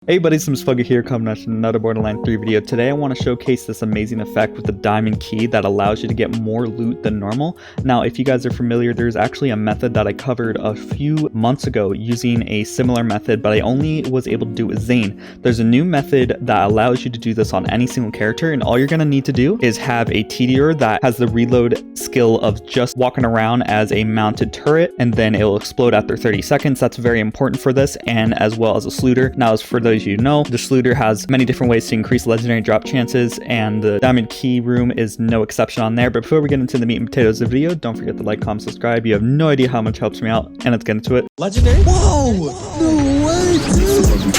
Hey buddies, I'm Slugger here coming at another Borderlands 3 video. Today I want to showcase this amazing effect with the diamond key that allows you to get more loot than normal. Now if you guys are familiar, there's actually a method that I covered a few months ago using a similar method, but I only was able to do it with Zane. There's a new method that allows you to do this on any single character, and all you're going to need to do is have a TDR that has the reload skill of just walking around as a mounted turret, and then it will explode after 30 seconds. That's very important for this, and as well as a Shlooter. Now as for those you know, the Shlooter has many different ways to increase legendary drop chances, and the diamond key room is no exception on there. But before we get into the meat and potatoes of the video, don't forget to like, comment, subscribe. You have no idea how much helps me out, and let's get into it. Legendary? Whoa! No way, dude!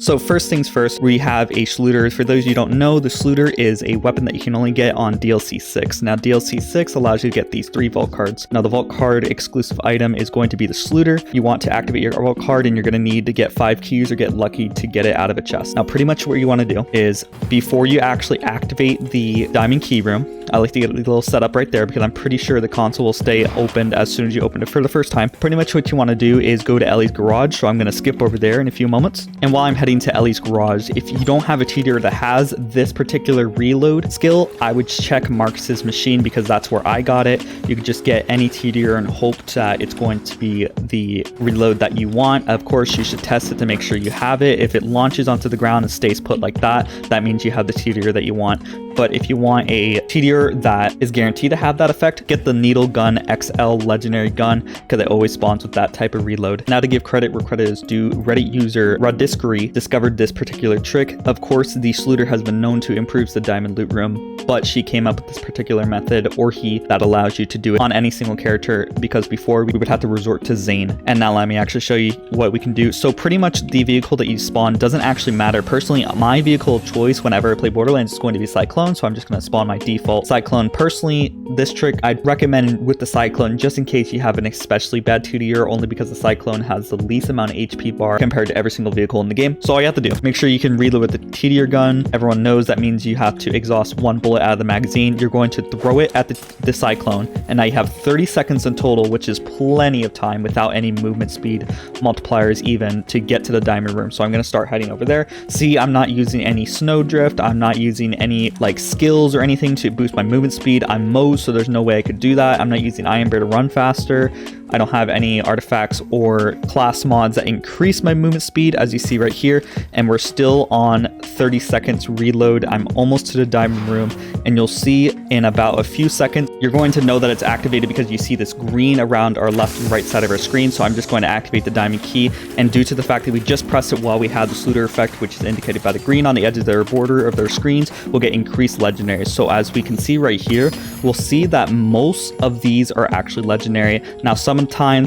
So first things first, we have a Shlooter. For those of you who don't know, the Shlooter is a weapon that you can only get on DLC 6. Now DLC 6 allows you to get these 3 vault cards. Now the vault card exclusive item is going to be the Shlooter. You want to activate your vault card and you're going to need to get 5 keys or get lucky to get it out of a chest. Now pretty much what you want to do is before you actually activate the diamond key room, I like to get a little setup right there because I'm pretty sure the console will stay opened as soon as you open it for the first time. Pretty much what you want to do is go to Ellie's garage. So I'm going to skip over there in a few moments. And while I'm heading to Ellie's garage, if you don't have a TDR that has this particular reload skill, I would check Marcus's machine because that's where I got it. You could just get any TDR and hope that it's going to be the reload that you want. Of course, you should test it to make sure you have it. If it launches onto the ground and stays put like that, that means you have the TDR that you want. But if you want a TDR that is guaranteed to have that effect, get the Needle Gun XL Legendary Gun because it always spawns with that type of reload. Now to give credit where credit is due, Reddit user Radiscary discovered this particular trick. Of course, the Shlooter has been known to improve the diamond loot room, but she came up with this particular method, or he, that allows you to do it on any single character, because before we would have to resort to Zane. And now let me actually show you what we can do. So pretty much the vehicle that you spawn doesn't actually matter. Personally, my vehicle of choice whenever I play Borderlands is going to be Cyclone. So I'm just going to spawn my default Cyclone. Personally, this trick I'd recommend with the Cyclone just in case you have an especially bad 2D'er, only because the Cyclone has the least amount of HP bar compared to every single vehicle in the game. So all you have to do, make sure you can reload with the TDR gun. Everyone knows that means you have to exhaust 1 bullet out of the magazine. You're going to throw it at the Cyclone, and now you have 30 seconds in total, which is plenty of time without any movement speed multipliers even to get to the diamond room. So I'm going to start heading over there. See, I'm not using any snowdrift. I'm not using any like skills or anything to boost my movement speed. I'm Moze, so there's no way I could do that. I'm not using Iron Bear to run faster. I don't have any artifacts or class mods that increase my movement speed, as you see right here, and we're still on 30 seconds reload. I'm almost to the diamond room, and you'll see in about a few seconds, you're going to know that it's activated because you see this green around our left and right side of our screen. So I'm just going to activate the diamond key, and due to the fact that we just pressed it while we had the Shlooter effect, which is indicated by the green on the edge of their border of their screens, we'll get increased legendaries. So as we can see right here, we'll see that most of these are actually legendary. Now sometimes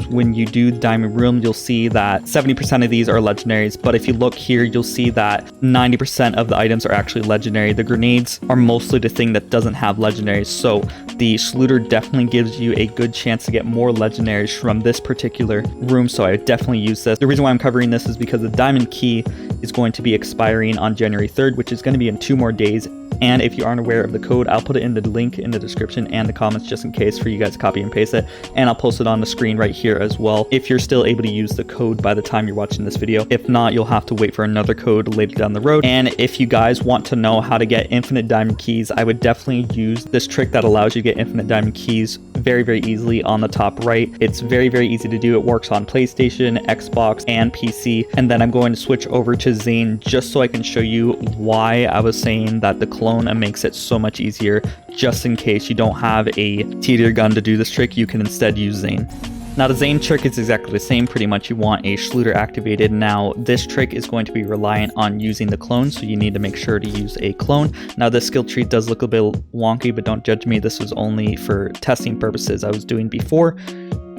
when you do diamond room, you'll see that 70% of these are legendaries, but if you look here, you'll see that 90% of the items are actually legendary. The grenades are mostly the thing that doesn't have legendaries, so the Shlooter definitely gives you a good chance to get more legendaries from this particular room, so I definitely use this. The reason why I'm covering this is because the diamond key is going to be expiring on January 3rd, which is going to be in 2 more days. And if you aren't aware of the code, I'll put it in the link in the description and the comments just in case for you guys to copy and paste it. And I'll post it on the screen right here as well if you're still able to use the code by the time you're watching this video. If not, you'll have to wait for another code later down the road. And if you guys want to know how to get infinite diamond keys, I would definitely use this trick that allows you to get infinite diamond keys very, very easily on the top right. It's very, very easy to do. It works on PlayStation, Xbox, and PC. And then I'm going to switch over to Zane just so I can show you why I was saying that the clone makes it so much easier. Just in case you don't have a TDR gun to do this trick, you can instead use Zane. Now the Zane trick is exactly the same. Pretty much you want a Shlooter activated. Now this trick is going to be reliant on using the clone, so you need to make sure to use a clone. Now this skill tree does look a bit wonky, but don't judge me. This was only for testing purposes I was doing before,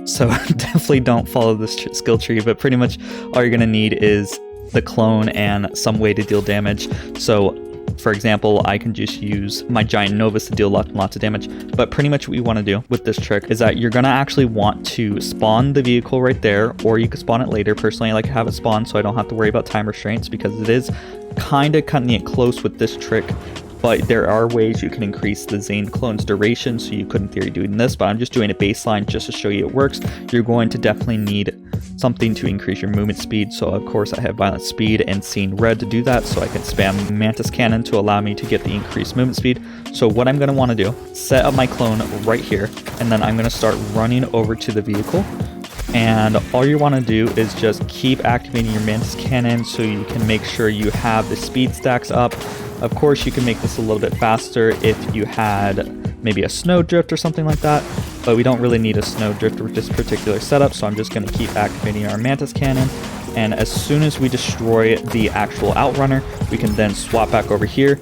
so definitely don't follow this skill tree. But pretty much all you're gonna need is the clone and some way to deal damage. So for example, I can just use my giant Novus to deal lots of damage. But pretty much what you want to do with this trick is that you're going to actually want to spawn the vehicle right there, or you can spawn it later. Personally, I like to have it spawn so I don't have to worry about time restraints because it is kind of cutting it close with this trick. but there are ways you can increase the Zane clone's duration, so you could in theory doing this, but I'm just doing a baseline just to show you it works. You're going to definitely need something to increase your movement speed, so of course I have violent speed and seeing red to do that, so I can spam Mantis Cannon to allow me to get the increased movement speed. So what I'm going to want to do, set up my clone right here, and then I'm going to start running over to the vehicle. And all you want to do is just keep activating your Mantis Cannon so you can make sure you have the speed stacks up. Of course, you can make this a little bit faster if you had maybe a snowdrift or something like that, but we don't really need a snowdrift with this particular setup, so I'm just going to keep activating our Mantis Cannon. And as soon as we destroy the actual Outrunner, we can then swap back over here,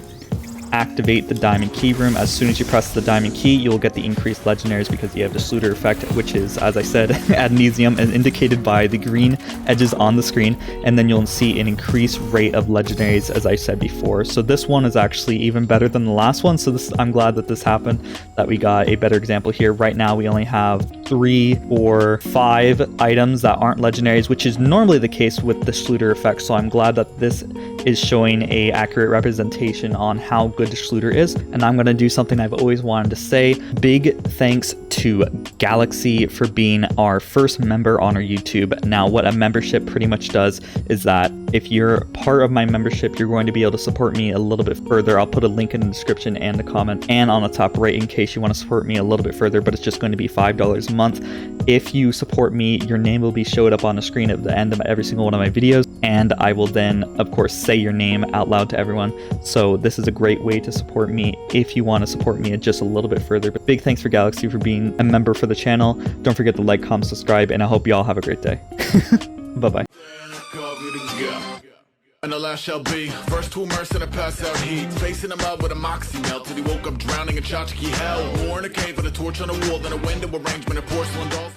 activate the diamond key room. As soon as you press the diamond key, you'll get the increased legendaries because you have the Shlooter effect, which is, as I said, adnesium and indicated by the green edges on the screen, and then you'll see an increased rate of legendaries, as I said before. So this one is actually even better than the last one, so I'm glad that this happened, that we got a better example here. Right now we only have 3 or 5 items that aren't legendaries, which is normally the case with the Shlooter effect, so I'm glad that this is showing a accurate representation on how good the Shlooter is. And I'm going to do something I've always wanted to say. Big thanks to Galaxy for being our first member on our YouTube. Now, what a membership pretty much does is that if you're part of my membership, you're going to be able to support me a little bit further. I'll put a link in the description and the comment and on the top right in case you want to support me a little bit further, but it's just going to be $5 a month. If you support me, your name will be showed up on the screen at the end of every single one of my videos, and I will then, of course, say your name out loud to everyone. So this is a great way to support me if you want to support me just a little bit further. But big thanks for Galaxy for being a member for the channel. Don't forget to like, comment, subscribe, and I hope you all have a great day. Bye-bye. And the last shall be first to immerse in a pass out heat, facing him out with a moxie melt till he woke up drowning in tchotchke hell. War in a cave with a torch on a wall, then a window arrangement of porcelain dolls.